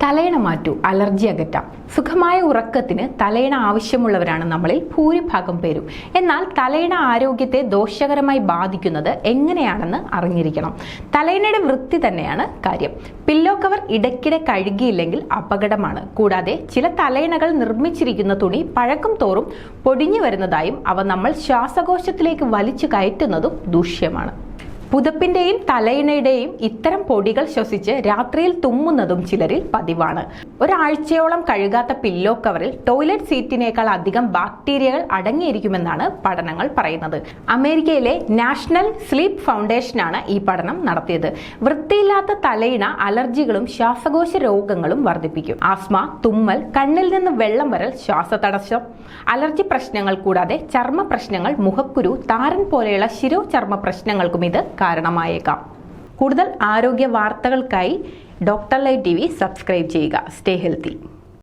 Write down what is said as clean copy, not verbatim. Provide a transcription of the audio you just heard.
തലയിണ മാറ്റൂ, അലർജി അകറ്റാം. സുഖമായ ഉറക്കത്തിന് തലയിണ ആവശ്യമുള്ളവരാണ് നമ്മളിൽ ഭൂരിഭാഗം പേരും. എന്നാൽ തലയിണ ആരോഗ്യത്തെ ദോഷകരമായി ബാധിക്കുന്നത് എങ്ങനെയാണെന്ന് അറിഞ്ഞിരിക്കണം. തലയിണയുടെ വൃത്തി തന്നെയാണ് കാര്യം. പില്ലോ കവർ ഇടയ്ക്കിടെ കഴുകിയില്ലെങ്കിൽ അപകടമാണ്. കൂടാതെ ചില തലയിണകൾ നിർമ്മിച്ചിരിക്കുന്ന തുണി പഴക്കം തോറും പൊടിഞ്ഞു വരുന്നതായും അവ നമ്മൾ ശ്വാസകോശത്തിലേക്ക് വലിച്ചു കയറ്റുന്നതും ദൂഷ്യമാണ്. പുതപ്പിന്റെയും തലയിണയുടെയും ഇത്തരം പൊടികൾ ശ്വസിച്ച് രാത്രിയിൽ തുമ്മുന്നതും ചിലരിൽ പതിവാണ്. ഒരാഴ്ചയോളം കഴുകാത്ത പില്ലോ കവറിൽ ടോയ്ലറ്റ് സീറ്റിനേക്കാൾ അധികം ബാക്ടീരിയകൾ അടങ്ങിയിരിക്കുമെന്നാണ് പഠനങ്ങൾ പറയുന്നത്. അമേരിക്കയിലെ നാഷണൽ സ്ലീപ്പ് ഫൗണ്ടേഷനാണ് ഈ പഠനം നടത്തിയത്. വൃത്തിയില്ലാത്ത തലയിണ അലർജികളും ശ്വാസകോശ രോഗങ്ങളും വർദ്ധിപ്പിക്കും. ആസ്മ, തുമ്മൽ, കണ്ണിൽ നിന്ന് വെള്ളം വരൽ, ശ്വാസതടസ്സം, അലർജി പ്രശ്നങ്ങൾ കൂടാതെ ചർമ്മ പ്രശ്നങ്ങൾ, മുഖക്കുരു, താരൻ പോലെയുള്ള ശിരോചർമ്മ പ്രശ്നങ്ങൾക്കും ഇത് കാരണമായേക്കാം. കൂടുതൽ ആരോഗ്യ വാർത്തകൾക്കായി ഡോക്ടർ ലൈവ് TV സബ്സ്ക്രൈബ് ചെയ്യുക. Stay healthy.